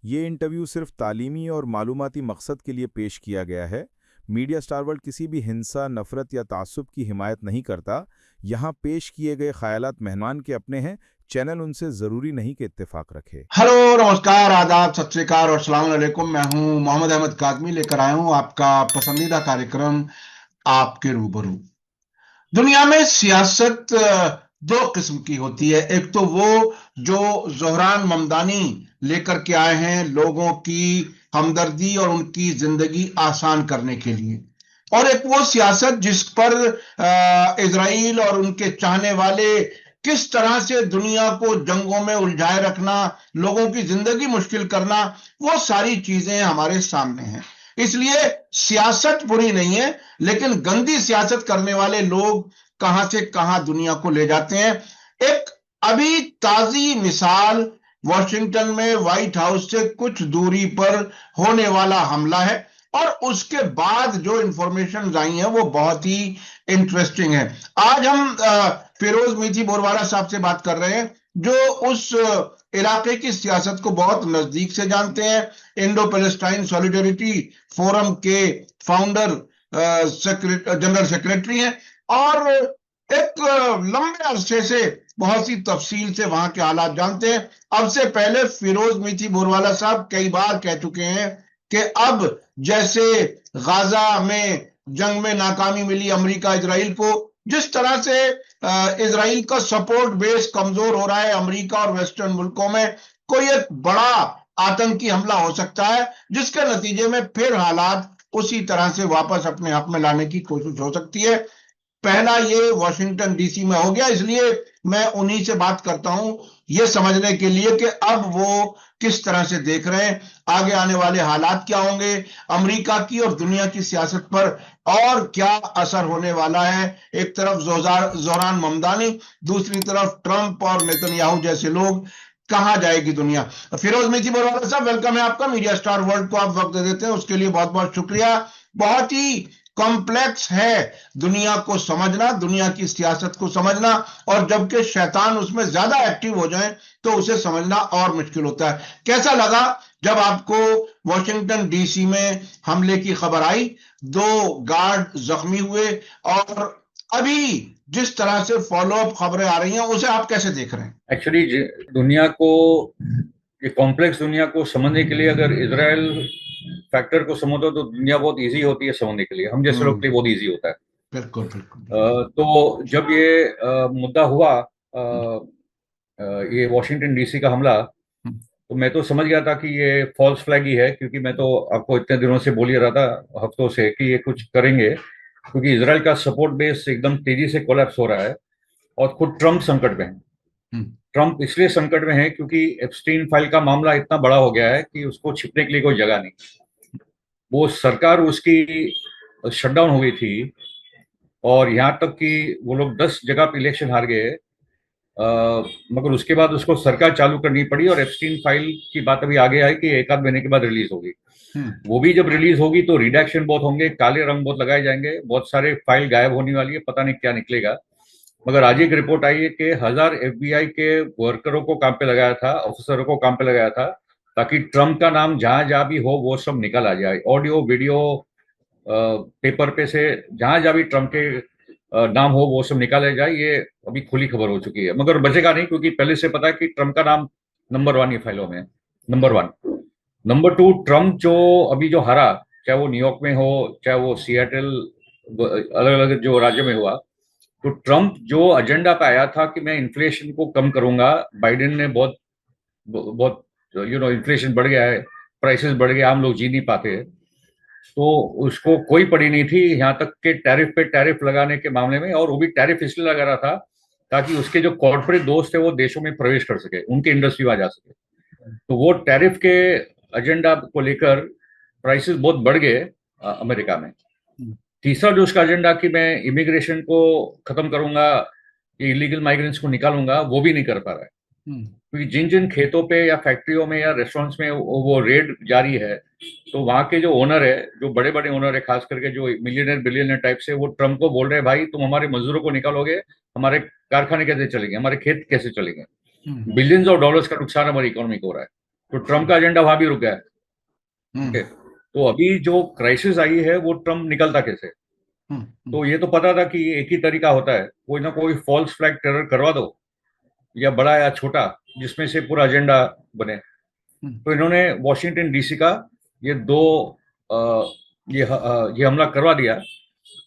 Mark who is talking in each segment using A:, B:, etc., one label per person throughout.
A: ये इंटरव्यू सिर्फ तालीमी और मालूमाती मकसद के लिए पेश किया गया है। मीडिया स्टार वर्ल्ड किसी भी हिंसा, नफरत या तासुब की हिमायत नहीं करता। यहाँ पेश किए गए ख्यालात मेहमान के अपने हैं। चैनल उनसे ज़रूरी नहीं कि इत्तेफाक रखे।
B: हेलो, नमस्कार, आदाब, सत श्री अकाल और अस्सलाम वालेकुम। मैं हूं मोहम्मद अहमद कादमी, लेकर आया हूं आपका पसंदीदा कार्यक्रम आपके रूबरू। दुनिया में सियासत दो किस्म की होती है। एक तो वो जो जोहरान ममदानी लेकर के आए हैं लोगों की हमदर्दी और उनकी जिंदगी आसान करने के लिए, और एक वो सियासत जिस पर इजराइल और उनके चाहने वाले किस तरह से दुनिया को जंगों में उलझाए रखना, लोगों की जिंदगी मुश्किल करना, वो सारी चीजें हमारे सामने हैं। इसलिए सियासत बुरी नहीं है, लेकिन गंदी सियासत करने वाले लोग कहां से कहां दुनिया को ले जाते हैं। एक अभी ताजी मिसाल वॉशिंगटन में व्हाइट हाउस से कुछ दूरी पर होने वाला हमला है, और उसके बाद जो इंफॉर्मेशन आई हैं वो बहुत ही इंटरेस्टिंग है। आज हम फिरोज मीठी बोरवाला साहब से बात कर रहे हैं, जो उस इलाके की सियासत को बहुत नजदीक से जानते हैं। इंडो पैलेस्टाइन सॉलिडरिटी फोरम के फाउंडर, जनरल सेक्रेटरी हैं, और एक लंबे अरसे से बहुत सी तफसील से वहां के हालात जानते हैं। अब से पहले फिरोज मीठी बोरवाला साहब कई बार कह चुके हैं कि अब जैसे गाजा में जंग में नाकामी मिली अमेरिका इजराइल को, जिस तरह से इजराइल का सपोर्ट बेस कमजोर हो रहा है अमेरिका और वेस्टर्न मुल्कों में, कोई एक बड़ा आतंकी हमला हो सकता है जिसके नतीजे में फिर हालात उसी तरह से वापस अपने आप में लाने की कोशिश हो सकती है। पहला ये वॉशिंगटन डीसी में हो गया, इसलिए मैं उन्हीं से बात करता हूं ये समझने के लिए कि अब वो किस तरह से देख रहे हैं, आगे आने वाले हालात क्या होंगे, अमेरिका की और दुनिया की सियासत पर और क्या असर होने वाला है। एक तरफ जोहरान ममदानी, दूसरी तरफ ट्रंप और नेतन्याहू जैसे लोग, कहां जाएगी दुनिया। फिरोज मीठी बोरवाला साहब, वेलकम है आपका। मीडिया स्टार वर्ल्ड को आप वक्त दे देते हैं, उसके लिए बहुत बहुत शुक्रिया। बहुत ही कॉम्प्लेक्स है दुनिया को समझना, दुनिया की सियासत को समझना, और जबकि शैतान उसमें ज्यादा एक्टिव हो जाए तो उसे समझना और मुश्किल होता है। कैसा लगा जब आपको वॉशिंगटन डीसी में हमले की खबर आई, 2 गार्ड जख्मी हुए, और अभी जिस तरह से फॉलो अप खबरें आ रही हैं उसे आप कैसे देख रहे हैं?
C: एक्चुअली दुनिया को, ये कॉम्प्लेक्स दुनिया को समझने के लिए अगर इसराइल फैक्टर को समझो तो दुनिया बहुत इजी होती है समझने के लिए, हम जैसे लोग के लिए बहुत इजी होता है।
B: बिल्कुल बिल्कुल।
C: तो जब ये मुद्दा हुआ, ये वॉशिंगटन डीसी का हमला, तो मैं तो समझ गया था कि ये फॉल्स फ्लैग ही है, क्योंकि मैं तो आपको इतने दिनों से बोल ही रहा था, हफ्तों से, कि ये कुछ करेंगे, क्योंकि इसराइल का सपोर्ट बेस एकदम तेजी से कोलैप्स हो रहा है और खुद ट्रंप संकट में है। ट्रंप इसलिए संकट में है क्योंकि एप्स्टीन फाइल का मामला इतना बड़ा हो गया है कि उसको छिपने के लिए कोई जगह नहीं। वो सरकार उसकी शटडाउन हो गई थी, और यहाँ तक कि वो लोग 10 जगह पे इलेक्शन हार गए, मगर उसके बाद उसको सरकार चालू करनी पड़ी, और एप्स्टीन फाइल की बात अभी आगे आई कि 1 आध महीने के बाद रिलीज होगी। वो भी जब रिलीज होगी तो रिडैक्शन बहुत होंगे, काले रंग बहुत लगाए जाएंगे, बहुत सारे फाइल गायब होने वाली है, पता नहीं क्या निकलेगा। मगर आज एक रिपोर्ट आई है कि 1000 एफबीआई के वर्करों को काम पे लगाया था, ऑफिसरों को काम पे लगाया था, ताकि ट्रंप का नाम जहां जहां भी हो वो सब निकल आ जाए, ऑडियो वीडियो पेपर पे से जहां जहां भी ट्रंप के नाम हो वो सब निकाला जाए। ये अभी खुली खबर हो चुकी है, मगर बचेगा नहीं, क्योंकि पहले से पता है कि ट्रंप का नाम नंबर 1 फाइलों में, नंबर 1। नंबर 2, ट्रंप जो अभी जो हारा, चाहे वो न्यूयॉर्क में हो, चाहे वो सियाटल, अलग अलग जो राज्य में हुआ, तो ट्रंप जो एजेंडा पे आया था कि मैं इन्फ्लेशन को कम करूंगा, बाइडेन ने बहुत बहुत इन्फ्लेशन बढ़ गया है, प्राइसेस बढ़ गया, हम लोग जी नहीं पाते, तो उसको कोई पड़ी नहीं थी, यहाँ तक के टैरिफ पे टैरिफ लगाने के मामले में। और वो भी टैरिफ इसलिए लगा रहा था ताकि उसके जो कॉर्पोरेट दोस्त थे वो देशों में प्रवेश कर सके, उनके इंडस्ट्री में आ जा सके। तो वो टैरिफ के एजेंडा को लेकर प्राइसेस बहुत बढ़ गए अमेरिका में। तीसरा जो उसका एजेंडा कि मैं इमिग्रेशन को खत्म करूंगा, ये इलीगल माइग्रेंट्स को निकालूंगा, वो भी नहीं कर पा रहा है, क्योंकि जिन जिन खेतों पे या फैक्ट्रियों में या रेस्टोरेंट्स में वो रेड जारी है, तो वहां के जो ओनर है, जो बड़े बड़े ओनर है, खास करके जो मिलियनर बिलियनर टाइप से, वो ट्रंप को बोल रहे हैं, भाई तुम हमारे मजदूरों को निकालोगे, हमारे कारखाने कैसे चलेंगे, हमारे खेत कैसे चलेंगे। बिलियंस ऑफ डॉलर्स का नुकसान हमारी इकोनॉमी को हो रहा है। तो ट्रम्प का एजेंडा वहां भी रुक गया है।
B: हम्म,
C: ओके, तो अभी जो क्राइसिस आई है वो ट्रम्प निकलता कैसे?
B: हम्म,
C: तो ये तो पता था कि एक ही तरीका होता है, कोई ना कोई फॉल्स फ्लैग टेरर करवा दो, या बड़ा या छोटा, जिसमें से पूरा एजेंडा बने।
B: हम्म,
C: तो इन्होंने वॉशिंगटन डीसी का ये दो अ, ये हमला करवा दिया,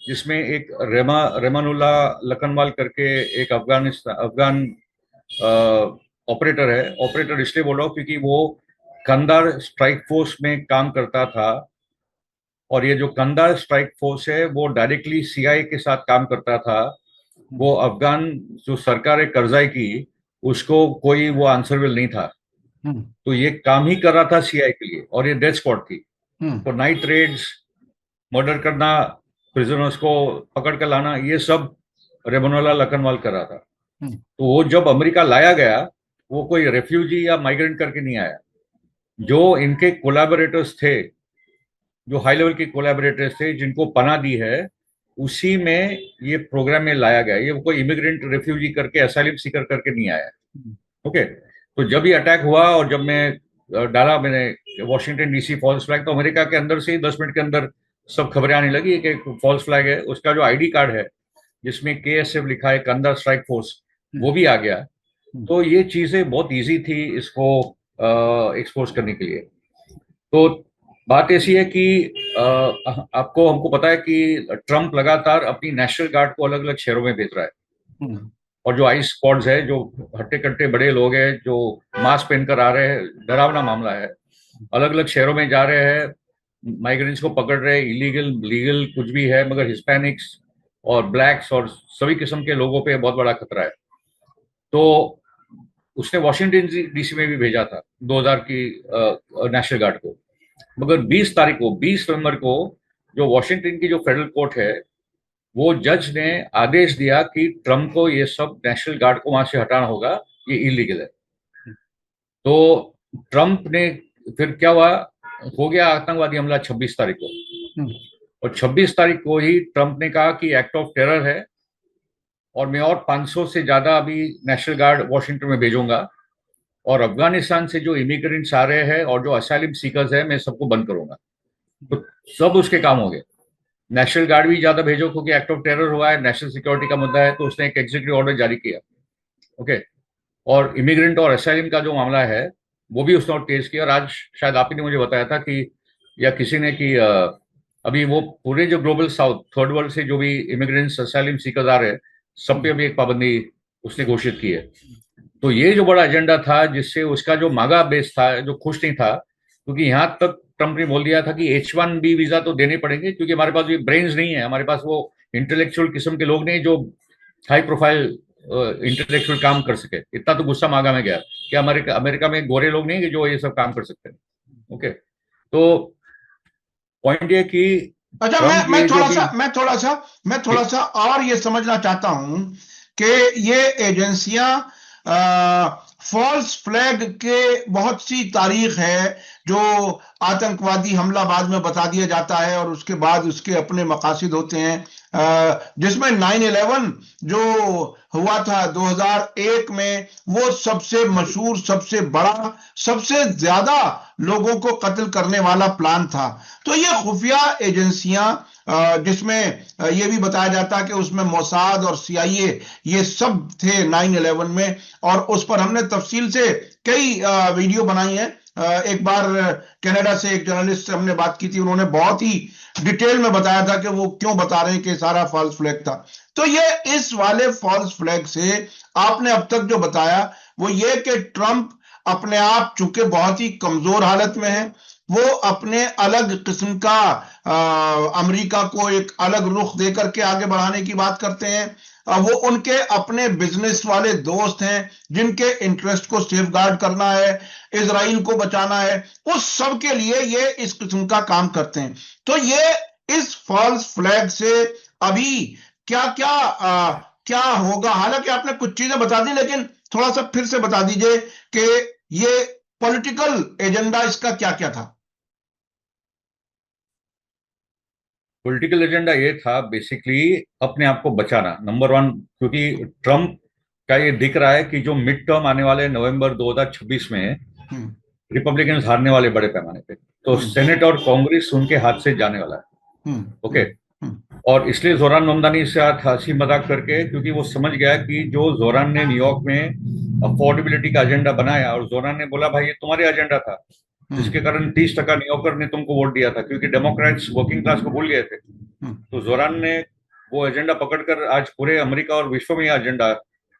C: जिसमें एक रेमानुल्ला लखनवाल करके एक अफगान ऑपरेटर है। ऑपरेटर इसलिए बोल रहा हूँ क्योंकि वो कंधार स्ट्राइक फोर्स में काम करता था, और ये जो कंधार स्ट्राइक फोर्स है वो डायरेक्टली सीआईए के साथ काम करता था। वो अफगान जो सरकार है करजाई की, उसको कोई वो आंसरविल नहीं था।
B: हम्म,
C: तो ये काम ही कर रहा था सीआईए के लिए, और ये डेथ स्क्वाड थी।
B: हम्म,
C: तो नाइट रेड्स, मर्डर करना, प्रिजनर्स को पकड़ कर लाना, ये सब रेमोनोला लखनवाल कर रहा था।
B: हम्म,
C: तो वो जब अमेरिका लाया गया, वो कोई रेफ्यूजी या माइग्रेंट करके नहीं आया। जो इनके कोलैबोरेटर्स थे, जो हाई लेवल के कोलैबोरेटर्स थे जिनको पनाह दी है, उसी में ये प्रोग्राम में लाया गया। ये कोई इमिग्रेंट रेफ्यूजी करके, असाइलम सीकर करके नहीं आया। ओके, तो जब ये अटैक हुआ और जब मैं डाला मैंने वॉशिंगटन डीसी फॉल्स फ्लैग, तो अमेरिका के अंदर से ही 10 मिनट के अंदर सब खबरें आने लगी कि फॉल्स फ्लैग है। उसका जो आईडी कार्ड है जिसमें केएसएफ लिखा है, कंधार स्ट्राइक फोर्स, वो भी आ गया। तो ये चीजें बहुत इजी थी इसको एक्सपोज करने के लिए। तो बात ऐसी है कि आपको हमको पता है कि ट्रम्प लगातार अपनी नेशनल गार्ड को अलग अलग शहरों में भेज रहा है।
B: हम्म,
C: और जो आइस स्क्वाड्स है, जो हट्टे कट्टे बड़े लोग हैं जो मास्क पहनकर आ रहे हैं, डरावना मामला है, अलग अलग शहरों में जा रहे हैं, माइग्रेंट्स को पकड़ रहे हैं, इलीगल लीगल कुछ भी है, मगर हिस्पैनिक्स और ब्लैक्स और सभी किस्म के लोगों पे बहुत बड़ा खतरा है। तो उसने वॉशिंगटन डीसी में भी भेजा था 2000 की नेशनल गार्ड को। मगर 20 नवंबर को जो वॉशिंगटन की जो फेडरल कोर्ट है, वो जज ने आदेश दिया कि ट्रम्प को ये सब नेशनल गार्ड को वहां से हटाना होगा, ये इलीगल है। तो ट्रम्प ने फिर क्या हुआ, हो गया आतंकवादी हमला 26 तारीख को।
B: हम्म,
C: और 26 तारीख को ही ट्रम्प ने कहा कि एक्ट ऑफ टेरर है, और मैं और 500 से ज्यादा अभी नेशनल गार्ड वॉशिंगटन में भेजूंगा, और अफगानिस्तान से जो इमिग्रेंट्स आ रहे हैं और जो असाइलम सीकर्स है, मैं सबको बंद करूंगा। तो सब उसके काम हो गए। नेशनल गार्ड भी ज्यादा भेजो क्योंकि एक्ट ऑफ टेरर हुआ है, नेशनल सिक्योरिटी का मुद्दा है, तो उसने एक एग्जीक्यूटिव ऑर्डर जारी किया। ओके, और इमिग्रेंट और असाइलम का जो मामला है वो भी उसने तेज किया। और आज शायद आप ही ने मुझे बताया था कि, या किसी ने, कि अभी वो पूरे जो ग्लोबल साउथ, थर्ड वर्ल्ड से जो भी इमिग्रेंट्स असाइलम सीकर्स आ रहे हैं, सब पे अभी एक पाबंदी उसने घोषित की है। तो ये जो बड़ा एजेंडा था, जिससे उसका जो मागा बेस था जो खुश नहीं था, क्योंकि यहां तक ट्रम्प ने बोल दिया था कि H1B वीजा तो देने पड़ेंगे, क्योंकि हमारे पास भी ब्रेन्स नहीं है, हमारे पास वो इंटेलेक्चुअल किस्म के लोग नहीं जो हाई प्रोफाइल इंटेलेक्चुअल काम कर सके। इतना तो गुस्सा मांगा में गया कि अमेरिका में गोरे लोग नहीं कि जो ये सब काम कर सकते हैं। ओके, तो पॉइंट ये कि
B: अच्छा,
C: ट्रम्प
B: मैं
C: ये जो
B: थोड़ा
C: भी
B: सा मैं थोड़ा सा और ये समझना चाहता हूं कि ये एजेंसियां फॉल्स फ्लैग के बहुत सी तारीख है जो आतंकवादी हमला बाद में बता दिया जाता है और उसके बाद उसके अपने मकासद होते हैं, जिसमें 9/11 जो हुआ था 2001 में, वो सबसे मशहूर, सबसे बड़ा, सबसे ज्यादा लोगों को कत्ल करने वाला प्लान था। तो ये खुफिया एजेंसियां, जिसमें ये भी बताया जाता है कि उसमें मोसाद और सीआईए ये सब थे 9/11 में, और उस पर हमने तफसील से कई वीडियो बनाई है। एक बार कनाडा से एक जर्नलिस्ट से हमने बात की थी, उन्होंने बहुत ही डिटेल में बताया था कि वो क्यों बता रहे हैं कि सारा फॉल्स फ्लैग था। तो ये इस वाले फॉल्स फ्लैग से आपने अब तक जो बताया वो ये कि ट्रंप अपने आप चूंकि बहुत ही कमजोर हालत में है, वो अपने अलग किस्म का अमेरिका को एक अलग रुख देकर के आगे बढ़ाने की बात करते हैं। वो उनके अपने बिजनेस वाले दोस्त हैं जिनके इंटरेस्ट को सेफगार्ड करना है, इजराइल को बचाना है, उस सब के लिए ये इस किस्म का काम करते हैं। तो ये इस फॉल्स फ्लैग से अभी क्या क्या क्या होगा? हालांकि आपने कुछ चीजें बता दी, लेकिन थोड़ा सा फिर से बता दीजिए कि ये पॉलिटिकल एजेंडा इसका क्या क्या था।
C: पॉलिटिकल एजेंडा ये था बेसिकली अपने आप को बचाना, नंबर वन। क्योंकि ट्रम्प का ये दिख रहा है कि जो मिड टर्म आने वाले नवंबर 2026 में,
B: हम्म,
C: रिपब्लिकन्स हारने वाले बड़े पैमाने पे, तो सेनेट और कांग्रेस उनके हाथ से जाने वाला है। ओके, और इसलिए जोरान ममदानी से हंसी मजाक करके, क्योंकि वो समझ गया कि जो जोरान ने न्यूयॉर्क में अफोर्डेबिलिटी का एजेंडा बनाया, और जोरान ने बोला भाई ये तुम्हारे एजेंडा था, जिसके कारण 30% न्यूयॉर्कर ने तुमको वोट दिया था, क्योंकि डेमोक्रेट्स वर्किंग क्लास को भूल गए थे। तो जोरान ने वो एजेंडा पकड़कर आज पूरे अमेरिका और विश्व में यह एजेंडा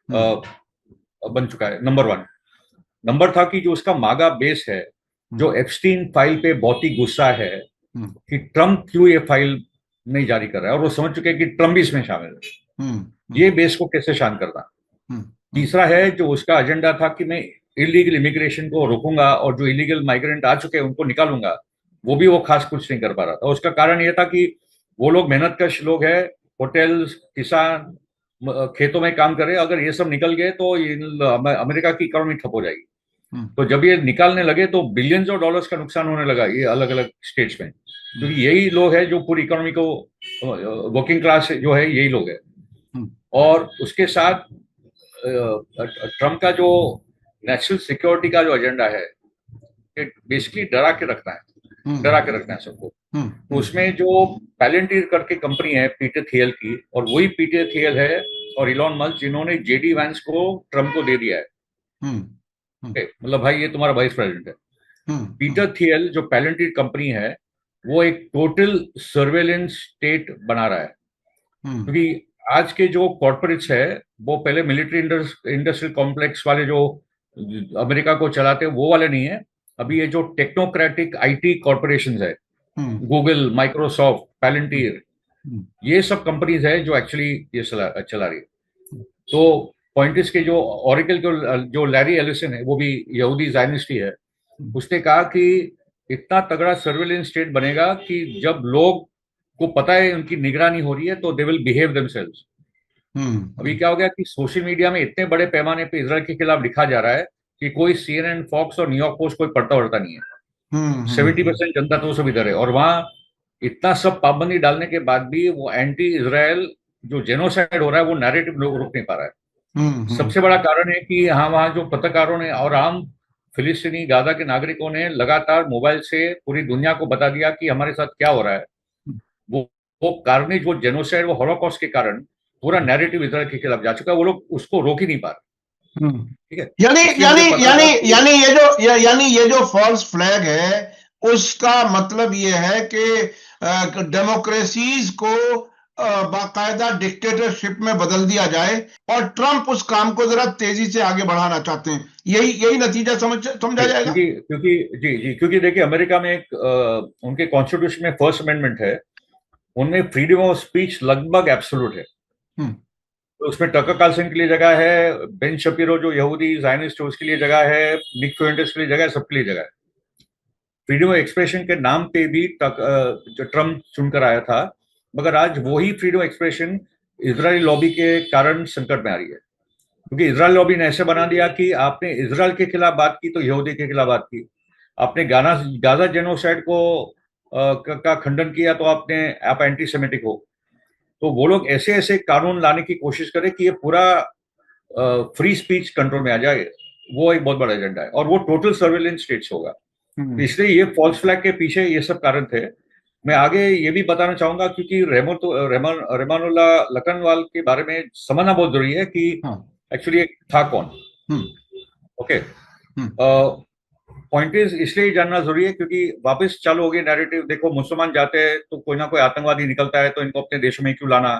C: बन चुका है। नंबर 1 नंबर था कि जो उसका मागा बेस है, जो एप्स्टीन फाइल पे बहुत ही गुस्सा है कि ट्रम्प क्यों ये फाइल नहीं जारी कर रहा है, और वो समझ चुके हैं कि ट्रम्प भी इसमें शामिल है। ये बेस को कैसे शांत करना। तीसरा है जो उसका एजेंडा था कि मैं इलीगल इमिग्रेशन को रोकूंगा और जो इलीगल माइग्रेंट आ चुके हैं उनको निकालूंगा, वो भी वो खास कुछ नहीं कर पा रहा था। उसका कारण यह था कि वो लोग मेहनतकश लोग हैं, होटल्स, किसान, खेतों में काम कर रहे हैं, अगर ये सब निकल गए तो अमेरिका की इकोनॉमी ठप हो जाएगी। तो जब ये निकालने लगे तो बिलियंस ऑफ डॉलर्स का नुकसान होने लगा ये अलग अलग स्टेट्स में, क्योंकि यही लोग हैं जो पूरी इकोनॉमी को, वर्किंग क्लास जो है यही लोग हैं। और उसके साथ ट्रम्प का जो नेशनल सिक्योरिटी का जो एजेंडा है, बेसिकली डरा के रखना है सबको। तो उसमें जो पैलेंटियर करके कंपनी है पीटर थियल की, और वही पीटर थियल है और इलॉन मस्क जिन्होंने जेडी वैंस को ट्रम्प को दे दिया है। मतलब भाई ये तुम्हारा वाइस प्रेसिडेंट है। पीटर थियल जो पैलेंटियर कंपनी है वो एक टोटल सर्वेलेंस स्टेट बना रहा है, क्योंकि आज के जो कॉर्पोरेट्स है वो पहले मिलिट्री इंडस्ट्रियल कॉम्प्लेक्स वाले जो अमेरिका को चलाते हैं वो वाले नहीं है। अभी ये जो टेक्नोक्रेटिक आईटी कॉर्पोरेशंस है, गूगल, माइक्रोसॉफ्ट, पैलेंटियर, ये सब कंपनीज है जो एक्चुअली ये चला रही है। तो पॉइंटिस के जो ऑरेकल जो लैरी एलिसन है, वो भी यहूदी ज़ायनिस्ट ही है, उसने कहा कि इतना तगड़ा सर्वेलेंस स्टेट बनेगा कि जब लोग को पता है उनकी निगरानी हो रही है तो दे विल बिहेव देमसेल्व्स। अभी क्या हो गया कि सोशल मीडिया में इतने बड़े पैमाने पे इजराइल के खिलाफ लिखा जा रहा है कि कोई CNN, फॉक्स और न्यूयॉर्क पोस्ट कोई पढ़ता वढ़ता नहीं है। 70% जनता तो सब इधर है, और वहां इतना सब पाबंदी डालने के बाद भी वो एंटी इजराइल जो जेनोसाइड हो रहा है वो नैरेटिव लोग रोक नहीं पा रहा है। सबसे बड़ा कारण है कि हाँ, वहां जो पत्रकारों ने और आम फिलिस्तीनी गाजा के नागरिकों ने लगातार मोबाइल से पूरी दुनिया को बता दिया कि हमारे साथ क्या हो रहा है। वो कार्नेज, वो जेनोसाइड, वो हॉलोकॉस्ट के कारण पूरा नैरेटिव इजराइल के खिलाफ जा चुका है, वो लोग उसको रोक ही नहीं पा रहे। ठीक है,
B: यानी ये जो फॉल्स फ्लैग है उसका मतलब ये है कि डेमोक्रेसीज को बाकायदा डिक्टेटरशिप में बदल दिया जाए, और ट्रम्प उस काम को जरा तेजी से आगे बढ़ाना चाहते हैं। यही नतीजा समझा जाएगा।
C: क्योंकि देखिए अमेरिका में एक उनके कॉन्स्टिट्यूशन में फर्स्ट अमेंडमेंट है, उनमें फ्रीडम ऑफ स्पीच लगभग एब्सोल्यूट है। तो उसमें टकर कार्लसन के लिए जगह है, बेन शपीरो जो यहूदी ज़ायनिस्ट है उसके लिए जगह है, निक फ्यूएंटेस के लिए जगह है, सबके लिए जगह है। फ्रीडम ऑफ एक्सप्रेशन के नाम पे भी जो ट्रम्प चुनकर आया था, मगर आज वही freedom of expression Israeli lobby के कारण संकट में आ रही है, क्योंकि इजरायल लॉबी ने ऐसे बना दिया कि आपने इजरायल के खिलाफ बात की तो यहूदी के खिलाफ बात की, आपने गाजा जेनोसाइड का खंडन किया तो आप एंटी सेमेटिक हो। तो वो लोग ऐसे ऐसे कानून लाने की कोशिश करें कि ये पूरा फ्री स्पीच कंट्रोल में आ जाए, वो एक बहुत बड़ा एजेंडा है, और वो टोटल सर्वेलेंस स्टेट्स होगा। इसलिए ये फॉल्स फ्लैग के पीछे ये सब कारण थे। मैं आगे ये भी बताना चाहूंगा, क्योंकि रेमानुल्लाह लखनवाल के बारे में समझना बहुत जरूरी है कि एक्चुअली था कौन। ओके, पॉइंट इज इसलिए जानना जरूरी है क्योंकि वापस चालू हो गई नैरेटिव। देखो, मुसलमान जाते हैं तो कोई ना कोई आतंकवादी निकलता है, तो इनको अपने देश में क्यों लाना।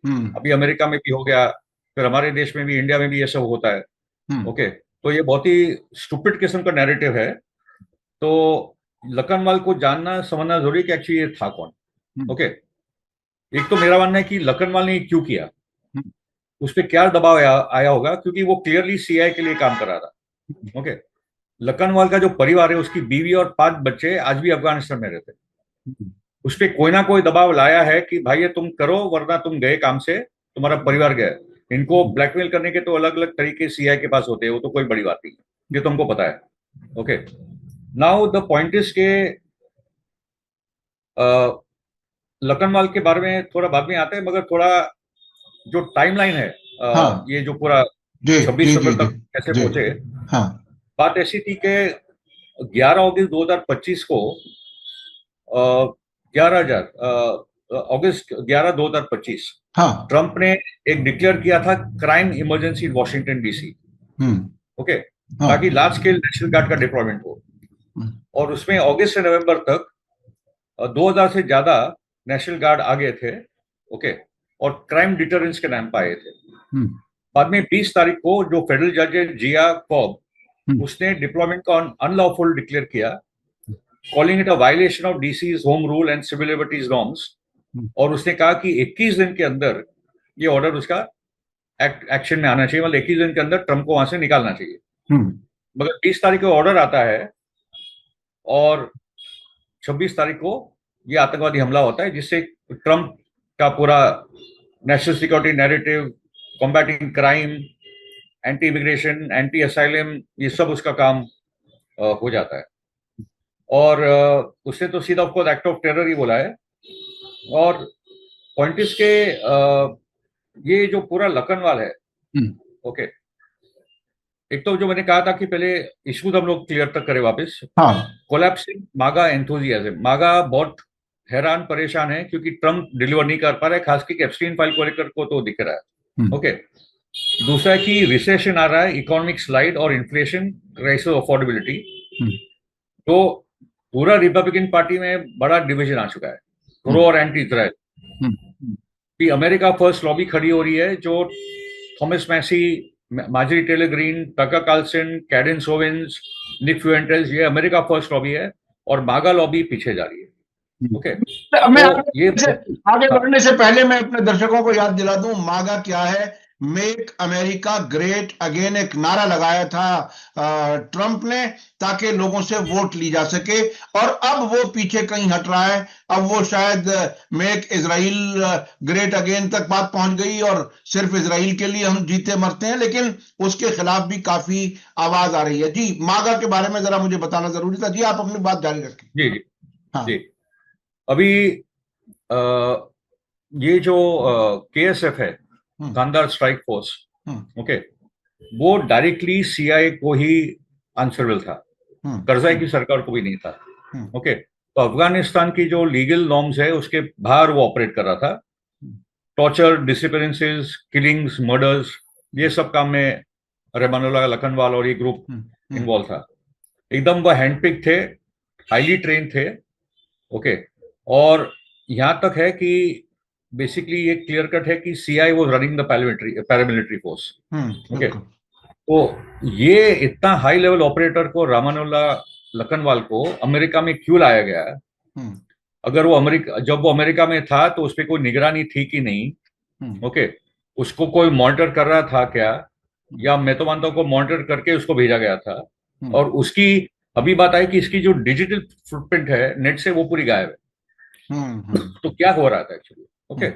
C: अभी अमेरिका में भी हो गया, फिर हमारे देश में भी, इंडिया में भी ये सब होता है। ओके, तो ये बहुत ही स्टूपिड किस्म का नैरेटिव है। तो लखनवाल को जानना समझना जरूरी कि एक्चुअली ये था कौन। ओके, एक तो मेरा मानना है कि लखनवाल ने क्यों किया, उस पर क्या दबाव आया होगा, क्योंकि वो क्लियरली CIA के लिए काम कर रहा था। ओके, लखनवाल का जो परिवार है, उसकी बीवी और 5 बच्चे आज भी अफगानिस्तान में रहते हैं। उस पर कोई ना कोई दबाव लाया है कि भाई ये तुम करो, वरना तुम गए काम से, तुम्हारा परिवार गया। इनको ब्लैकमेल करने के तो अलग अलग तरीके CIA के पास होते हैं, वो तो कोई बड़ी बात नहीं, ये तुमको पता है। Okay, now the point is के लखनवाल के बारे में थोड़ा बाद में आता है, मगर थोड़ा जो टाइमलाइन है, ये जो पूरा 26 सितंबर तक कैसे पहुंचे, बात ऐसी थी कि 11 अगस्त 2025 को 11 अगस्त 2025
B: हाँ।
C: ट्रंप ने एक डिक्लेयर किया था crime emergency Washington DC, okay,
B: हाँ।
C: ताकि लार्ज स्केल नेशनल गार्ड का डिप्लॉयमेंट हो। और उसमें अगस्त से नवंबर तक 2000 से ज्यादा नेशनल गार्ड आ गए थे, ओके, और क्राइम डिटरेंस के नाम पे आए थे। बाद में 20 तारीख को जो फेडरल जज है जिया कॉब, उसने डिप्लॉयमेंट को अनलॉफुल डिक्लेयर किया, calling it a violation of DC's home rule and civil liberties norms. और उसने कहा कि 21 दिन के अंदर ये ऑर्डर उसका एक्शन में आना चाहिए, मतलब 21 दिन के अंदर ट्रंप को वहां से निकालना चाहिए। मगर 20 तारीख को ऑर्डर आता है और 26 तारीख को ये आतंकवादी हमला होता है, जिससे ट्रंप का पूरा national security narrative, combating crime, anti immigration, anti asylum, ये सब उसका काम हो जाता है। और उसने तो सीधा ऑफकोर्स एक्ट ऑफ टेरर ही बोला है। और पॉइंट इस के ये जो पूरा लखनवाल है, ओके, एक तो जो मैंने कहा था कि पहले इश्यूज हम लोग क्लियर तक करें वापस।
B: हाँ।
C: कोलैप्सिंग मागा एंथुजियाज्म, मागा बहुत हैरान परेशान है क्योंकि ट्रंप डिलीवर नहीं कर पा रहा है, खासकर एप्स्टीन फाइल को लेकर को तो दिख रहा है, ओके। दूसरा है कि रिसेशन आ रहा है, इकोनॉमिक स्लाइड और इन्फ्लेशन, क्राइसिस, अफोर्डेबिलिटी। तो पूरा रिपब्लिकन पार्टी में बड़ा डिवीजन आ चुका है, प्रो और एंटी इजराइल। कि अमेरिका फर्स्ट लॉबी खड़ी हो रही है, जो Thomas Massie, Marjorie Taylor Greene, Tucker Carlson, Candace Owens, Nick Fuentes, ये अमेरिका फर्स्ट लॉबी है, और मागा लॉबी पीछे जा रही है, ओके।
B: मैं
C: तो
B: आगे बढ़ने से पहले मैं अपने दर्शकों को याद दिला दूं, मागा क्या है। मेक अमेरिका ग्रेट अगेन एक नारा लगाया था ट्रंप ने, ताकि लोगों से वोट ली जा सके, और अब वो पीछे कहीं हट रहा है। अब वो शायद मेक इजराइल ग्रेट अगेन तक बात पहुंच गई, और सिर्फ इजराइल के लिए हम जीते मरते हैं, लेकिन उसके खिलाफ भी काफी आवाज आ रही है। जी, मागा के बारे में जरा मुझे बताना जरूरी था। जी, आप अपनी बात जारी रखें।
C: जी जी
B: हाँ।
C: जी। अभी ये जो KSF है, कांदार स्ट्राइक फोर्स, ओके, वो डायरेक्टली सीआईए को ही आंसरेबल था, करजाई की सरकार को भी नहीं था, ओके। तो अफगानिस्तान की जो लीगल नॉर्म्स है उसके बाहर वो ऑपरेट कर रहा था। टॉर्चर, डिसअपीयरेंसेस, किलिंग्स, मर्डर्स, ये सब काम में रहमानुल्लाह लखनवाल और ये ग्रुप इन्वॉल्व था। एकदम वो हैंडपिक थे, हाईली ट्रेन थे, ओके। और यहां तक है कि बेसिकली ये क्लियर कट है कि CI was running the paramilitary force, okay. तो ये इतना हाई लेवल ऑपरेटर को, रहमानुल्लाह लखनवाल को, अमेरिका में क्यों लाया गया है? अगर वो जब वो अमेरिका में था तो उस पर कोई निगरानी थी कि नहीं, ओके, उसको कोई मॉनिटर कर रहा था क्या, या मैं तो मानता हूं को मॉनिटर करके उसको भेजा गया था। और उसकी अभी बात आई कि इसकी जो डिजिटल फुटप्रिंट है नेट से, वो पूरी गायब है। तो क्या हो रहा था actually, okay.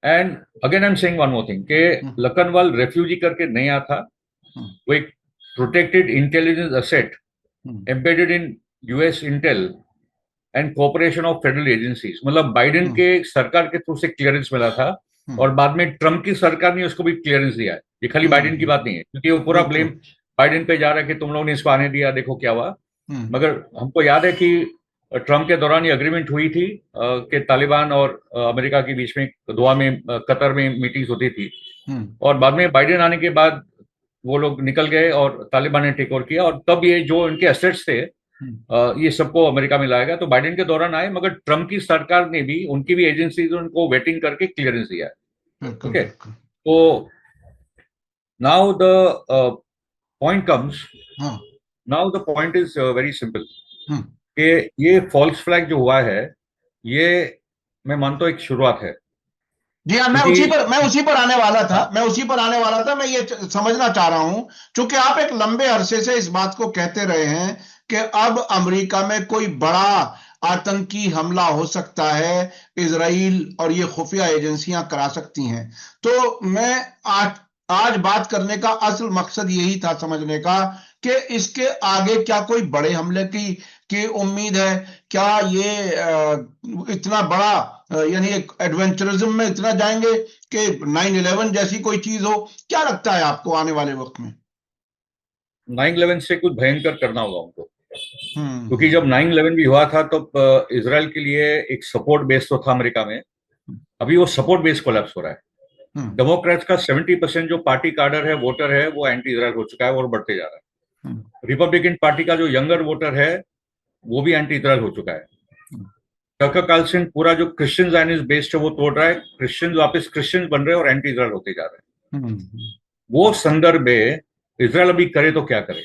C: And again I am saying one more thing के लखनवाल रेफ्यूजी करके नहीं आता, वो एक protected intelligence asset embedded in US Intel and cooperation of federal agencies. मतलब बाइडेन के सरकार के थ्रू से क्लियरेंस मिला था, और बाद में ट्रंप की सरकार ने उसको भी क्लियरेंस दिया है। ये खाली बाइडेन की बात नहीं है, क्योंकि वो पूरा ब्लेम बाइडेन पे जा रहा है कि तुम लोगों ने इसको आने दिया, देखो क्या हुआ। मगर हमको याद है कि ट्रंप के दौरान ये अग्रीमेंट हुई थी कि तालिबान और अमेरिका के बीच में दोहा में, कतर में मीटिंग्स होती थी, और बाद में बाइडेन आने के बाद वो लोग निकल गए और तालिबान ने टेक ओवर किया, और तब ये जो इनके एसेट्स थे ये सबको अमेरिका में लाया गया। तो बाइडेन के दौरान आए, मगर ट्रंप की सरकार ने भी, उनकी भी एजेंसीज उनको वेटिंग करके क्लियरेंस दिया है, ओके। तो now the point comes, now the point is very simple, कि ये फॉल्स फ्लैग जो हुआ है, ये मैं मानता हूं एक शुरुआत है।
B: जी हाँ, मैं उसी पर आने वाला था। मैं ये समझना चाह रहा हूं, चूंकि आप एक लंबे अरसे से इस बात को कहते रहे हैं कि अब अमेरिका में कोई बड़ा आतंकी हमला हो सकता है, इजराइल और ये खुफिया एजेंसियां करा सकती हैं। तो मैं आज बात करने का असल मकसद यही था, समझने का, कि इसके आगे क्या कोई बड़े हमले की उम्मीद है? क्या ये इतना बड़ा, यानी एक एडवेंचरिज्म में इतना जाएंगे कि 9/11 जैसी कोई चीज हो? क्या लगता है आपको आने वाले वक्त में?
C: 9/11 से कुछ भयंकर करना होगा उनको, क्योंकि जब 9/11 भी हुआ था तो इसराइल के लिए एक सपोर्ट बेस तो था अमेरिका में, अभी वो सपोर्ट बेस कोलैप्स हो रहा है। डेमोक्रेट्स का 70% जो पार्टी कार्डर है, वोटर है, वो एंटी इसराइल हो चुका है और बढ़ते जा रहा है। रिपब्लिकन पार्टी का जो यंगर वोटर है वो भी एंटी इसराइल हो चुका है। टकर कार्लसन पूरा जो क्रिश्चियन ज़ायनिस्ट बेस्ड है वो तोड़ रहा है, क्रिश्चियन वापस क्रिश्चियन बन रहे हैं और एंटी इसराइल होते जा रहे हैं। वो संदर्भ में इसराइल अभी करे तो क्या करे।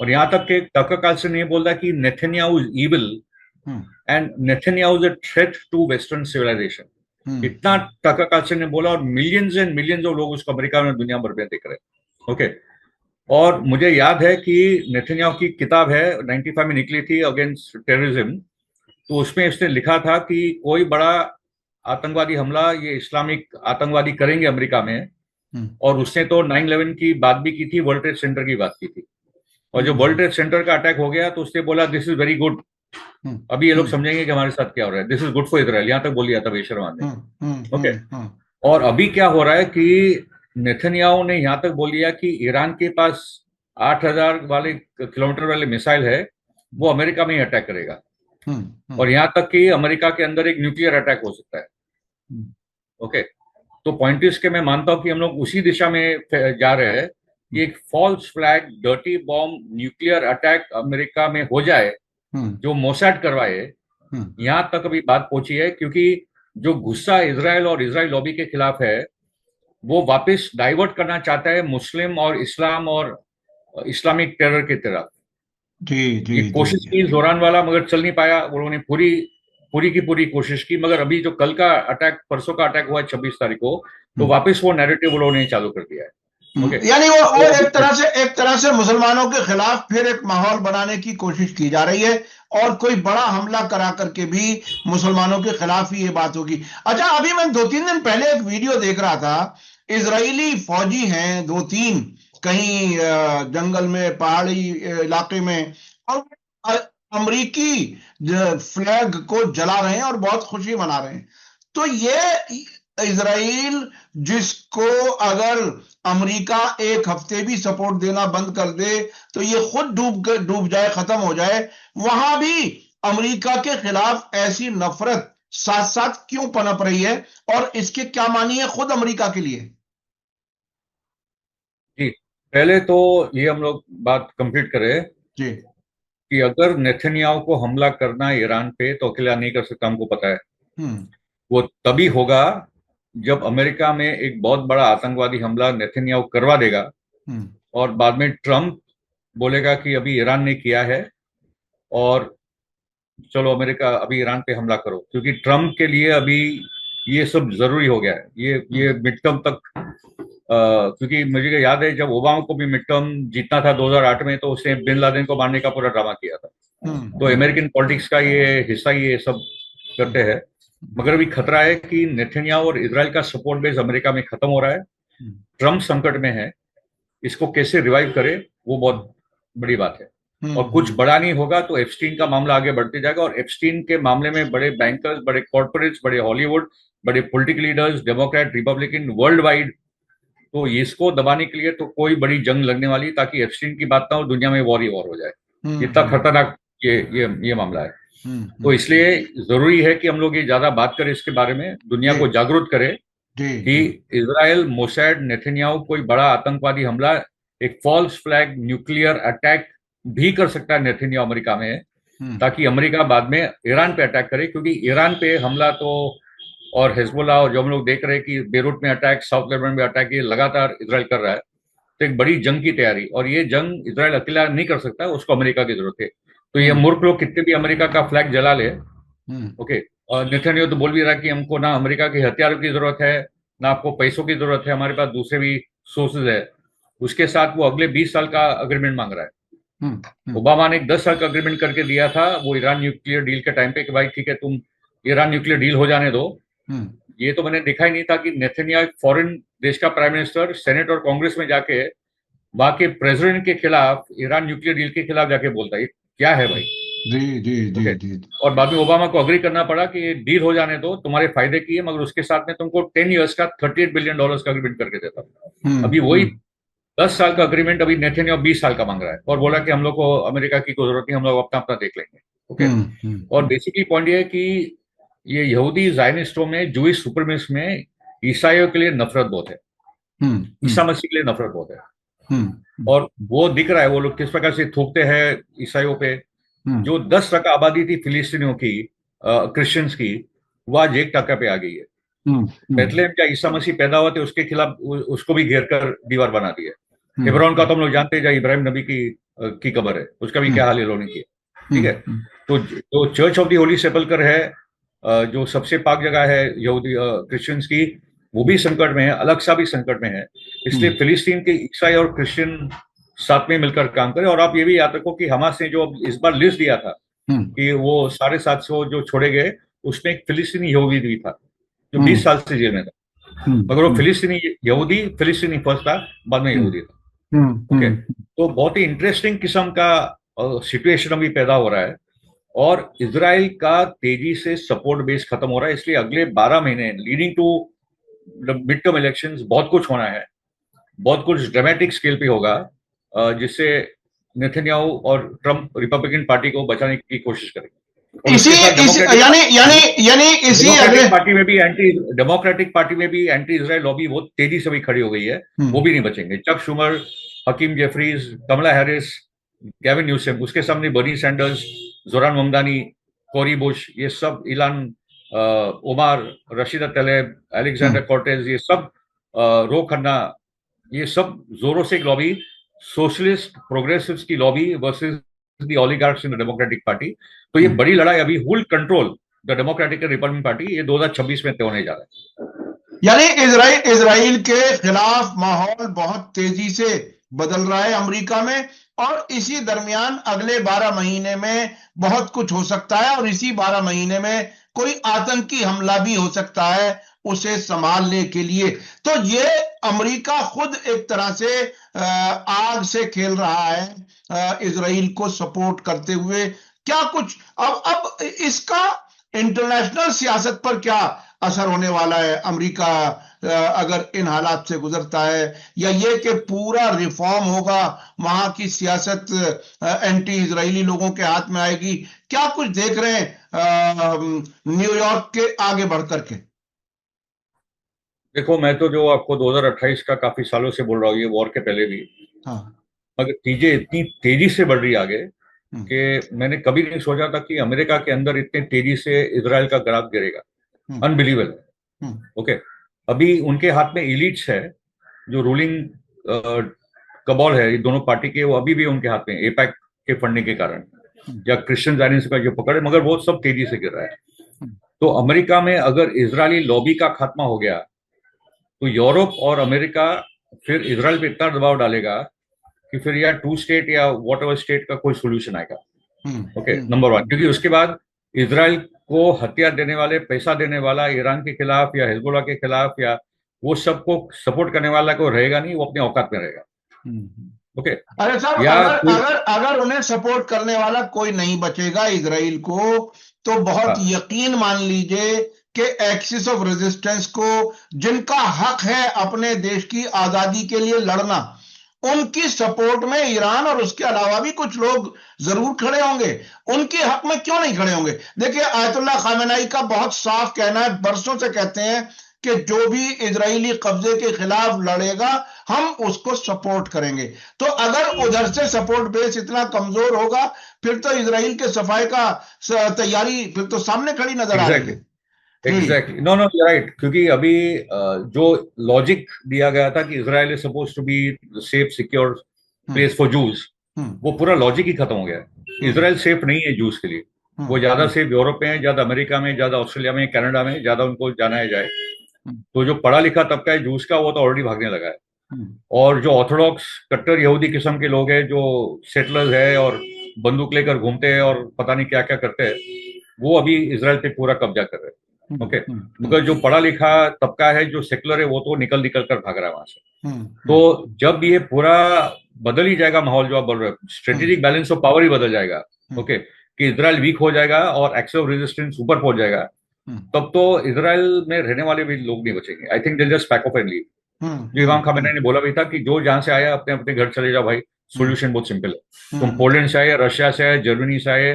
C: और यहां तक कि टकर कार्लसन ये बोल रहा है कि Netanyahu is evil and Netanyahu is a threat to western civilization. इतना टकर कार्लसन ने बोला और मिलियंस एंड मिलियंस ऑफ लोग उसको अमेरिका में दुनिया भर में देख रहे हैं। ओके, और मुझे याद है कि नेथन्याहू की किताब है 95 में निकली थी, अगेंस्ट टेररिज्म, तो उसमें इसने लिखा था कि कोई बड़ा आतंकवादी हमला ये इस्लामिक आतंकवादी करेंगे अमेरिका में। और उसने तो 9/11 की बात भी की थी, वर्ल्ड ट्रेड सेंटर की बात की थी। और जो वर्ल्ड ट्रेड सेंटर का अटैक हो गया तो उसने बोला दिस इज वेरी गुड, अभी ये लोग समझेंगे कि हमारे साथ क्या हो रहा है, this is good for Israel, यहां तक बोल दिया था बेशर्मा ने। ओके, और अभी क्या हो रहा है कि नेथन्याहू ने यहां तक बोल दिया कि ईरान के पास 8,000 वाले किलोमीटर वाले मिसाइल है, वो अमेरिका में ही अटैक करेगा। और यहां तक कि अमेरिका के अंदर एक न्यूक्लियर अटैक हो सकता है। ओके, तो पॉइंट इज के मैं मानता हूं कि हम लोग उसी दिशा में जा रहे हैं कि एक false flag dirty bomb nuclear attack America में हो जाए, जो मोसाड करवाए। यहां तक अभी बात पहुंची है क्योंकि जो गुस्सा इसराइल और इसराइल लॉबी के खिलाफ है वो वापस डाइवर्ट करना चाहता है मुस्लिम और इस्लाम और इस्लामिक टेरर की तरफ। ये कोशिश की जोरान वाला, मगर चल नहीं पाया। उन्होंने पूरी की पूरी कोशिश की, मगर अभी जो कल का अटैक, परसों का अटैक हुआ है 26 तारीख को, तो वापस वो नैरेटिव उन्होंने चालू कर दिया है।
B: यानी वो एक तरह से मुसलमानों के खिलाफ फिर एक माहौल बनाने की कोशिश की जा रही है और कोई बड़ा हमला करा करके भी मुसलमानों के खिलाफ ही ये बात होगी। अच्छा, अभी मैं 2-3 दिन पहले एक वीडियो देख रहा था, इजरायली फौजी हैं 2-3 कहीं जंगल में, पहाड़ी इलाके में, और अमरीकी फ्लैग को जला रहे हैं और बहुत खुशी मना रहे हैं। तो ये इजराइल, जिसको अगर अमेरिका एक हफ्ते भी सपोर्ट देना बंद कर दे तो ये खुद डूब जाए, खत्म हो जाए, वहां भी अमेरिका के खिलाफ ऐसी नफरत साथ साथ क्यों पनप रही है और इसके क्या मानी है खुद अमेरिका के लिए?
C: जी, पहले तो ये हम लोग बात कंप्लीट करें
B: जी
C: कि अगर नेथन्याहू को हमला करना है ईरान पे तो अकेला नहीं कर सकता, हमको पता है। वो तभी होगा जब अमेरिका में एक बहुत बड़ा आतंकवादी हमला नेथन्याहू करवा देगा और बाद में ट्रम्प बोलेगा कि अभी ईरान ने किया है और चलो अमेरिका अभी ईरान पे हमला करो, क्योंकि ट्रम्प के लिए अभी ये सब जरूरी हो गया है। ये मिड टर्म तक, क्योंकि मुझे याद है जब ओबामा को भी मिड टर्म जीतना था 2008 में, तो उसने बिन लादेन को मारने का पूरा ड्रामा किया था। तो अमेरिकन पॉलिटिक्स का ये हिस्सा ये सब करते हैं। मगर अभी खतरा है कि नेथन्याहू और इजराइल का सपोर्ट बेस अमेरिका में खत्म हो रहा है, ट्रम्प संकट में है, इसको कैसे रिवाइव करे वो बहुत बड़ी बात है। और कुछ बड़ा नहीं होगा तो एप्स्टीन का मामला आगे बढ़ते जाएगा, और एप्स्टीन के मामले में बड़े बैंकर्स, बड़े कॉर्पोरेट्स, बड़े हॉलीवुड, बड़े political leaders, Democrat, Republican, world wide, तो इसको दबाने के लिए तो कोई बड़ी जंग लगने वाली, ताकि एप्स्टीन की बात ना हो, दुनिया में वॉर ही वॉर हो जाए। इतना खतरनाक ये मामला है। तो इसलिए जरूरी है कि हम लोग ये ज्यादा बात करें इसके बारे में, दुनिया को जागरूक करें कि इजराइल, मोसाद, नेथन्याहू कोई बड़ा आतंकवादी हमला, एक फॉल्स फ्लैग न्यूक्लियर अटैक भी कर सकता है नेथन्याहू अमेरिका में, ताकि अमेरिका बाद में ईरान पे अटैक करे। क्योंकि ईरान पे हमला तो, और हिजबुल्लाह, और जो हम लोग देख रहे हैं कि बेरूट में अटैक, साउथ लेबनान में अटैक, ये लगातार इजराइल कर रहा है। तो एक बड़ी जंग की तैयारी, और ये जंग इजराइल अकेला नहीं कर सकता, उसको अमेरिका की जरूरत है। तो ये मूर्ख लोग कितने भी अमेरिका का फ्लैग जला ले, ओके, और नेथन्याहू तो बोल भी रहा है कि हमको ना अमेरिका के हथियारों की जरूरत है, ना आपको पैसों की जरूरत है, हमारे पास दूसरे भी सोर्सेज है। उसके साथ वो अगले 20 साल का अग्रीमेंट मांग रहा है। ओबामा ने 10 साल का अग्रीमेंट करके दिया था वो ईरान न्यूक्लियर डील के टाइम पे कि भाई ठीक है, तुम ईरान न्यूक्लियर डील हो जाने दो। ये तो मैंने देखा ही नहीं था कि नेथन्याहू एक फॉरेन देश का प्राइम मिनिस्टर सेनेट और कांग्रेस में जाके वहां के प्रेसिडेंट के खिलाफ, ईरान न्यूक्लियर डील के खिलाफ जाके बोलता है। क्या है भाई? जी। और बाद में ओबामा को अग्री करना पड़ा कि डील हो जाने दो, तुम्हारे फायदे की है, मगर उसके साथ में तुमको 10 इयर्स का $38 बिलियन का अग्रीमेंट करके देता। अभी वही 10 साल का अग्रीमेंट अभी नेतन्याहू 20 साल का मांग रहा है और बोला कि हम लोग को अमेरिका की कोई जरूरत नहीं, हम लोग अपना अपना देख लेंगे। ओके। और बेसिकली पॉइंट ये है कि ये यहूदी जायनिस्टों में, जूइश सुपरमिस्ट में ईसाइयों के लिए नफरत बहुत है, ईसा मसीह के लिए नफरत बहुत है। और वो दिख रहा है, वो लोग किस प्रकार से थूकते हैं ईसाइयों पे। जो 10% आबादी थी फिलिस्तीनियों की, क्रिश्चियंस की, वो आज 1% पे आ गई है। बेथलेहम क्या ईसा मसीह पैदा हुआ थे उसके खिलाफ उसको भी घेर कर दीवार बना दी है। हेब्रोन का तो हम लोग जानते हैं, जहाँ इब्राहिम नबी की कब्र है, उसका भी क्या हाल इन्होंने किया। ठीक है। तो जो चर्च ऑफ द होली सेपल्कर है, जो सबसे पाक जगह है यहूदी क्रिश्चियंस की, वो भी संकट में है, अलग सा भी संकट में है। इसलिए फिलिस्तीन के ईसाई और क्रिश्चियन साथ में मिलकर काम करें। और आप ये भी याद रखो कि हमास ने जो इस बार लिस्ट दिया था कि वो 750 जो छोड़े गए, उसमें एक फिलिस्तीनी यहूदी भी था जो 20 साल से जेल में था, मगर वो फिलिस्तीनी यहूदी, फिलिस्तीनी फर्स्ट था, बाद में यहूदी था। ओके। तो बहुत ही इंटरेस्टिंग किस्म का सिचुएशन अभी पैदा हो रहा है और इजराइल का तेजी से सपोर्ट बेस खत्म हो रहा है। इसलिए अगले 12 महीने leading to mid term elections बहुत कुछ होना है, बहुत कुछ ड्रामेटिक स्केल पे होगा, जिससे नेतन्याहू और ट्रम्प रिपब्लिकन पार्टी को बचाने की कोशिश करेंगे। डेमोक्रेटिक पार्टी में भी एंटी इजराइल लॉबी बहुत तेजी से भी खड़ी हो गई है, वो भी नहीं बचेंगे। Chuck Schumer, Hakeem Jeffries, Kamala Harris, Gavin Newsom, उसके सामने Bernie Sanders, Zohran Mamdani, Cori Bush, ये सब, Ilhan Omar, Rashida Tlaib, Alexander Cortez, ये सब, रो खन्ना, ये सब जोरों से एक लॉबी, सोशलिस्ट प्रोग्रेसिव्स की lobby versus the oligarchs in the Democratic party. तो ये बड़ी लड़ाई अभी will control the Democratic and Republican party, ये 2026 में तय होने जा रहा है।
B: यानी इजराइल के खिलाफ माहौल बहुत तेजी से बदल रहा है अमेरिका में, और इसी दरमियान अगले 12 महीने में बहुत कुछ हो सकता है, और इसी 12 महीने में कोई आतंकी हमला भी हो सकता है उसे संभालने के लिए। तो ये अमेरिका खुद एक तरह से आग से खेल रहा है इजराइल को सपोर्ट करते हुए। क्या कुछ अब इसका इंटरनेशनल सियासत पर क्या असर होने वाला है अमेरिका अगर इन हालात से गुजरता है, या ये कि पूरा रिफॉर्म होगा, वहां की सियासत एंटी इजरायली लोगों के हाथ में आएगी? क्या कुछ देख रहे हैं न्यूयॉर्क के आगे बढ़कर के?
C: देखो, मैं तो जो आपको 2028 का काफी सालों से बोल रहा हूँ, ये वॉर के पहले भी,
B: हाँ,
C: मगर चीजें इतनी तेजी से बढ़ रही आगे कि मैंने कभी नहीं सोचा था कि अमेरिका के अंदर इतनी तेजी से इजराइल का ग्राफ गिरेगा। अनबिलीवेबल। ओके। अभी उनके हाथ में इलीट्स है, जो रूलिंग कबॉल है दोनों पार्टी के, वो अभी भी उनके हाथ में, एपैक के फंडिंग के कारण या क्रिश्चियन जायनिज्म का जो पकड़ है, मगर वो सब तेजी से गिर रहा है। तो अमेरिका में अगर इजरायली लॉबी का खात्मा हो गया तो यूरोप और अमेरिका फिर इजराइल पे इतना दबाव डालेगा कि फिर या 2 स्टेट या वॉट एवर स्टेट का कोई सोल्यूशन आएगा। Okay, number 1। क्योंकि उसके बाद इजराइल को हथियार देने वाले, पैसा देने वाला ईरान के खिलाफ या हिजबुल्लाह के खिलाफ या वो सबको सपोर्ट करने वाला कोई रहेगा नहीं, वो अपने औकात में रहेगा। ओके।
B: अरे सर, अगर उन्हें सपोर्ट करने वाला कोई नहीं बचेगा इजराइल को, तो बहुत यकीन मान लीजिए कि एक्सिस ऑफ रेजिस्टेंस को, जिनका हक है अपने देश की आजादी के लिए लड़ना, उनकी सपोर्ट में ईरान और उसके अलावा भी कुछ लोग जरूर खड़े होंगे। उनके हक में क्यों नहीं खड़े होंगे? देखिए, आयतुल्लाह खामेनेई का बहुत साफ कहना है, बरसों से कहते हैं कि जो भी इजरायली कब्जे के खिलाफ लड़ेगा हम उसको सपोर्ट करेंगे। तो अगर उधर से सपोर्ट बेस इतना कमजोर होगा, फिर तो इजराइल के सफाई का तैयारी फिर तो सामने खड़ी नजर आ रही है।
C: एग्जैक्टली। No right. क्योंकि अभी जो लॉजिक दिया गया था कि Israel is suppose to be safe secure place for Jews, वो पूरा लॉजिक ही खत्म हो गया है। इजराइल सेफ नहीं है जूस के लिए। वो ज्यादा सेफ यूरोप में है, ज्यादा अमेरिका में, ज्यादा ऑस्ट्रेलिया में, कनाडा में, ज्यादा उनको जाना है जाए। तो जो पढ़ा लिखा तबका है जूस का, वो तो ऑलरेडी भागने लगा है। और जो ऑर्थोडॉक्स कट्टर यहूदी किस्म के लोग हैं, जो सेटलर्स है और बंदूक लेकर घूमते हैं और पता नहीं क्या क्या करते हैं, वो अभी इजराइल पे पूरा कब्जा कर रहे हैं। ओके। मगर जो पढ़ा लिखा तबका है, जो सेकुलर है, वो तो निकल कर भाग रहा है वहां से। तो जब ये पूरा बदल ही जाएगा माहौल, जो आप बोल रहे हो, स्ट्रेटेजिक बैलेंस ऑफ पावर ही बदल जाएगा। ओके। कि इजराइल वीक हो जाएगा और एक्सेस ऑफ रेजिस्टेंस ऊपर पहुंच जाएगा, तब तो इजराइल में रहने वाले भी लोग नहीं बचेंगे। I think they just pack up and leave. जो इमाम खामेनी ने बोला भी था कि जो जहां से आया अपने अपने घर चले जाओ भाई, सोल्यूशन बहुत सिंपल है। तुम पोलैंड से आए, रशिया से आए, जर्मनी से आए,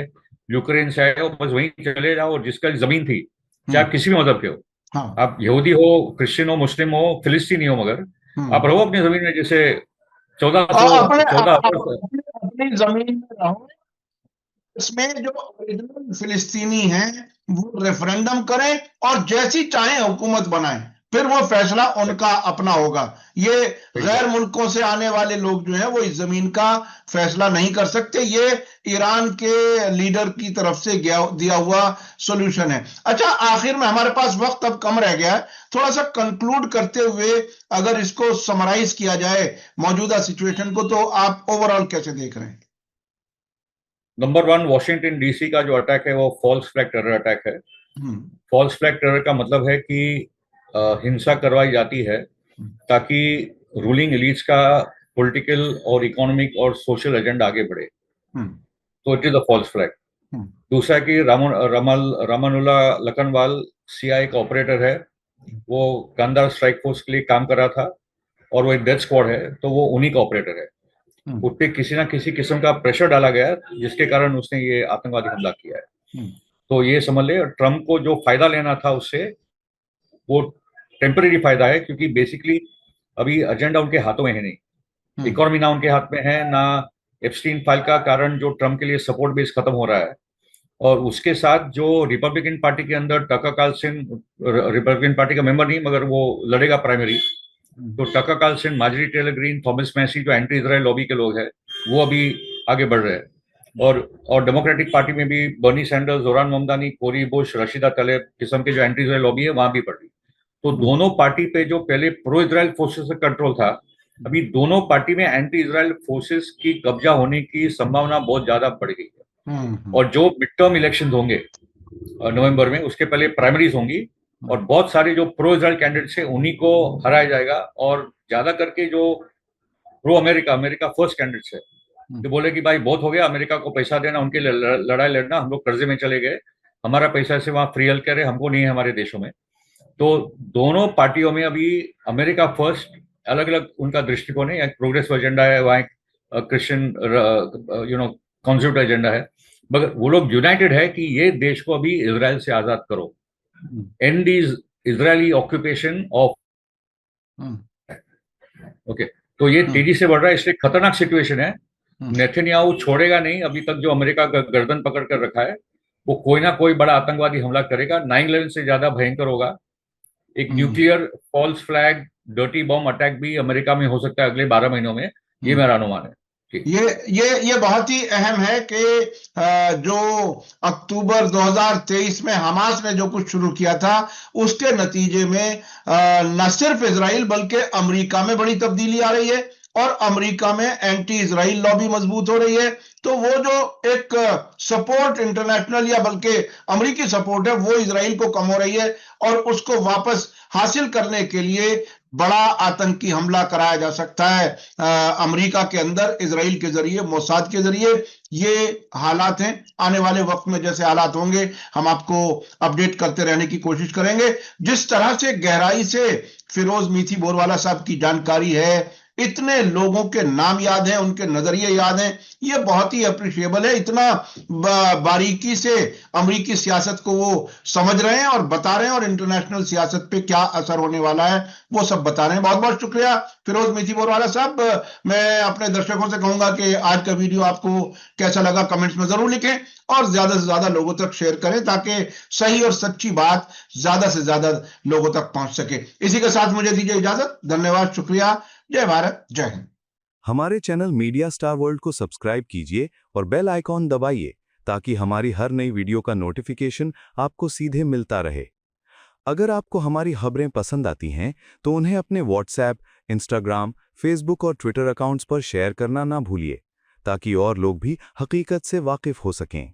C: यूक्रेन से आए हो, बस वहीं चले जाओ। और जिसका जमीन थी, चाहे आप किसी भी मजहब के हो,
B: हाँ,
C: आप यहूदी हो, क्रिश्चियन हो, मुस्लिम हो, फिलिस्तीनी हो, मगर आप रहो अपनी जमीन में। जैसे
B: अपने
C: 1400
B: अपने अपनी जमीन में रहो। इसमें जो ओरिजिनल फिलिस्तीनी हैं वो रेफरेंडम करें और जैसी चाहे हुकूमत बनाएं, फिर वो फैसला उनका अपना होगा। ये गैर मुल्कों से आने वाले लोग जो हैं वो इस जमीन का फैसला नहीं कर सकते। ये ईरान के लीडर की तरफ से दिया हुआ सॉल्यूशन है। अच्छा, आखिर में हमारे पास वक्त अब कम रह गया है, थोड़ा सा कंक्लूड करते हुए अगर इसको समराइज किया जाए मौजूदा सिचुएशन को, तो आप ओवरऑल कैसे देख रहे हैं?
C: नंबर 1, वॉशिंगटन डीसी का जो अटैक है वो फॉल्स फ्लैग टेरर अटैक है। फॉल्स फ्लैग टेरर का मतलब है कि हिंसा करवाई जाती है ताकि रूलिंग एलिट्स का पॉलिटिकल और इकोनॉमिक और सोशल एजेंडा आगे बढ़े, तो it is a false flag. दूसरा कि रामानुल्ला लखनवाल सीआईए का ऑपरेटर है, वो गांधार स्ट्राइक फोर्स के लिए काम कर रहा था और वो एक डेथ स्क्वाड है, तो वो उन्हीं का ऑपरेटर है। उस पर किसी ना किसी किस्म का प्रेशर डाला गया जिसके कारण उसने ये आतंकवादी हमला किया है। तो ये समझ ले, ट्रम्प को जो फायदा लेना था उससे, वो टेम्परेरी फायदा है, क्योंकि बेसिकली अभी एजेंडा उनके हाथों में है नहीं। इकोनॉमी ना उनके हाथ में है, ना एप्स्टीन फाइल का कारण जो ट्रम्प के लिए सपोर्ट बेस खत्म हो रहा है। और उसके साथ जो रिपब्लिकन पार्टी के अंदर टकर कार्लसन, रिपब्लिकन पार्टी का मेंबर नहीं मगर वो लड़ेगा प्राइमरी, तो Tucker Carlson, Marjorie Taylor Greene, Thomas Massie, जो एंटी इजराइल लॉबी के लोग हैं, वो अभी आगे बढ़ रहे हैं। और डेमोक्रेटिक पार्टी में भी बर्नी Sanders, Zohran Mamdani, Cori Bush, Rashida तलेब किस्म के जो एंटी इजराइल लॉबी है वहां भी बढ़ रही। तो दोनों पार्टी पे जो पहले प्रो इजराइल फोर्सेस का कंट्रोल था, अभी दोनों पार्टी में एंटी इजराइल फोर्सेस की कब्जा होने की संभावना बहुत ज्यादा बढ़ गई है। और जो मिड टर्म इलेक्शन होंगे नवंबर में, उसके पहले प्राइमरीज होंगी और बहुत सारे जो प्रो इजराइल कैंडिडेट्स हैं उन्हीं को हराया जाएगा। और ज्यादा करके जो प्रो अमेरिका फर्स्ट कैंडिडेट्स है, जो बोले कि भाई बहुत हो गया, अमेरिका को पैसा देना, उनके लिए लड़ाई लड़ना, हम लोग कर्जे में चले गए, हमारा पैसा से वहां फ्री हेल्थ केयर है, हमको नहीं है हमारे देशों में। तो दोनों पार्टियों में अभी अमेरिका फर्स्ट अलग अलग उनका दृष्टिकोण है। एक प्रोग्रेसिव एजेंडा है, वहां एक क्रिश्चियन कंजर्वेटिव एजेंडा है, मगर वो लोग यूनाइटेड है कि ये देश को अभी इजराइल से आजाद करो, and is Israeli occupation of. Okay, तो ये तेजी से बढ़ रहा है, इसलिए खतरनाक सिचुएशन है। नेतन्याहू छोड़ेगा नहीं, अभी तक जो अमेरिका का गर्दन पकड़ कर रखा है, वो कोई ना कोई बड़ा आतंकवादी हमला करेगा। 9/11 से ज्यादा भयंकर होगा। एक nuclear false flag dirty bomb attack भी अमेरिका में हो सकता है अगले 12 महीनों में, ये मेरा अनुमान है।
B: ये बहुत ही अहम है कि जो अक्टूबर 2023 में हमास ने जो कुछ शुरू किया था, उसके नतीजे में न सिर्फ इजराइल बल्कि अमेरिका में बड़ी तब्दीली आ रही है और अमेरिका में एंटी इजराइल लॉबी मजबूत हो रही है। तो वो जो एक सपोर्ट इंटरनेशनल या बल्कि अमेरिकी सपोर्ट है, वो इजराइल को कम हो रही है और उसको वापस हासिल करने के लिए बड़ा आतंकी हमला कराया जा सकता है अमेरिका के अंदर, इजराइल के जरिए, मोसाद के जरिए। ये हालात हैं। आने वाले वक्त में जैसे हालात होंगे हम आपको अपडेट करते रहने की कोशिश करेंगे। जिस तरह से गहराई से फिरोज मीठी बोरवाला साहब की जानकारी है, इतने लोगों के नाम याद हैं, उनके नजरिए याद हैं, ये बहुत ही अप्रिशिएबल है। इतना बारीकी से अमेरिकी सियासत को वो समझ रहे हैं और बता रहे हैं और इंटरनेशनल सियासत पे क्या असर होने वाला है वो सब बता रहे हैं। बहुत बहुत शुक्रिया फिरोज मीठी बोरवाला साहब। मैं अपने दर्शकों से कहूंगा कि आज का वीडियो आपको कैसा लगा कमेंट्स में जरूर लिखें और ज्यादा से ज्यादा लोगों तक शेयर करें ताकि सही और सच्ची बात ज्यादा से ज्यादा लोगों तक पहुंच सके। इसी के साथ मुझे दीजिए इजाजत। धन्यवाद, शुक्रिया, जय भारत, जय हिंद।
D: हमारे चैनल मीडिया स्टार वर्ल्ड को सब्सक्राइब कीजिए और बेल आइकॉन दबाइए ताकि हमारी हर नई वीडियो का नोटिफिकेशन आपको सीधे मिलता रहे। अगर आपको हमारी खबरें पसंद आती हैं तो उन्हें अपने व्हाट्सएप, इंस्टाग्राम, फेसबुक और ट्विटर अकाउंट्स पर शेयर करना ना भूलिए ताकि और लोग भी हकीकत से वाकिफ हो सकें।